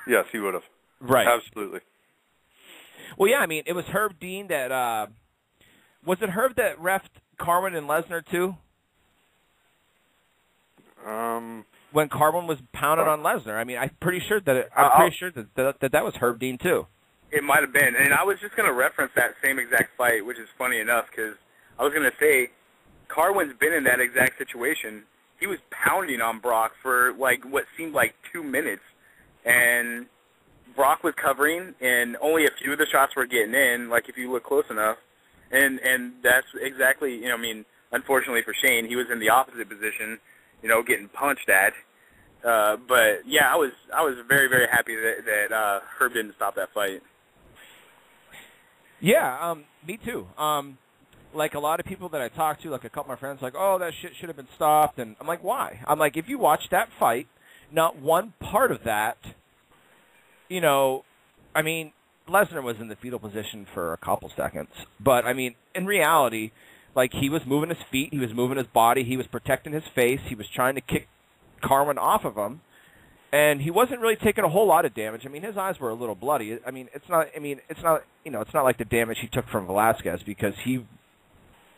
Yes, he would have. Right. Absolutely. Well, yeah, I mean, it was Herb Dean that was it Herb that refed Carwin and Lesnar too? When Carwin was pounded on Lesnar, I mean, I'm pretty sure that that was Herb Dean too. It might have been, and I was just going to reference that same exact fight, which is funny enough because I was going to say Carwin's been in that exact situation. He was pounding on Brock for like what seemed like 2 minutes, and Brock was covering, and only a few of the shots were getting in. Like if you look close enough, and that's exactly, I mean, unfortunately for Shane, he was in the opposite position, getting punched at. But yeah, I was very, very happy that Herb didn't stop that fight. Yeah, me too. Like a lot of people that I talk to, like a couple of my friends, like, oh, that shit should have been stopped, and I'm like, why? I'm like, if you watch that fight, not one part of that, I mean, Lesnar was in the fetal position for a couple seconds, but I mean, in reality, like he was moving his feet, he was moving his body, he was protecting his face, he was trying to kick Carwin off of him, and he wasn't really taking a whole lot of damage. I mean, his eyes were a little bloody. I mean, it's not like the damage he took from Velasquez because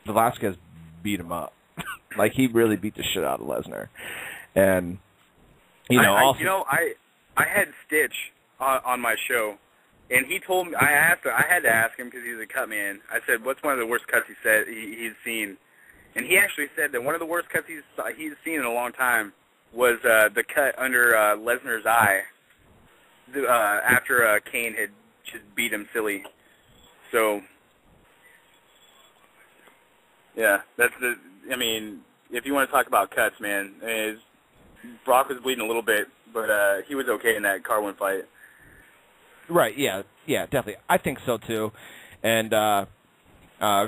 Velasquez beat him up. Like he really beat the shit out of Lesnar, and I had Stitch on my show, and he told me I had to ask him because he's a cut man. I said, "What's one of the worst cuts he's seen?" And he actually said that one of the worst cuts he's seen in a long time was the cut under Lesnar's eye after Cain had just beat him silly. So, yeah, I mean, if you want to talk about cuts, man, Brock was bleeding a little bit, but he was okay in that Carwin fight. Right, yeah, definitely. I think so, too. And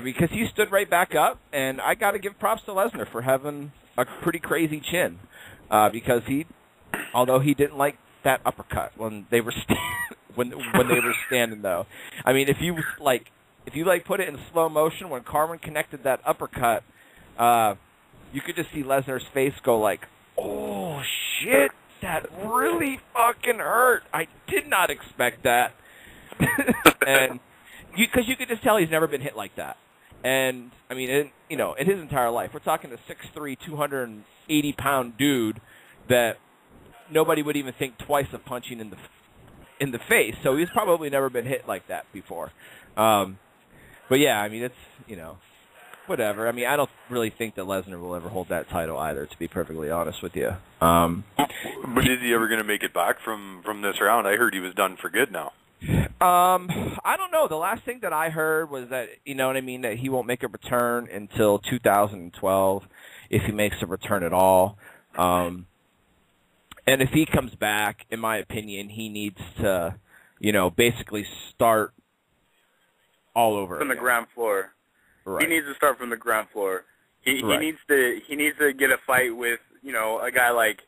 because he stood right back up, and I got to give props to Lesnar for having a pretty crazy chin. Because although he didn't like that uppercut when they were when they were standing though, I mean if you put it in slow motion when Carwin connected that uppercut, you could just see Lesnar's face go like, oh shit, that really fucking hurt. I did not expect that, and because you could just tell he's never been hit like that. And I mean, in his entire life, we're talking a 6'3", 280-pound dude that nobody would even think twice of punching in the face. So he's probably never been hit like that before. But yeah, I mean, it's whatever. I mean, I don't really think that Lesnar will ever hold that title either, to be perfectly honest with you. But is he ever going to make it back from this round? I heard he was done for good now. I don't know. The last thing that I heard was that, that he won't make a return until 2012, if he makes a return at all. And if he comes back, in my opinion, he needs to, basically start all over from the ground floor. Right. He needs to start from the ground floor. He Right. he needs to get a fight with, a guy like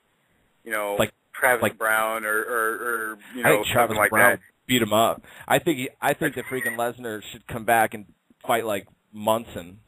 Travis Brown or Travis like Brown that. Beat him up. I think that freaking Lesnar should come back and fight like Munson.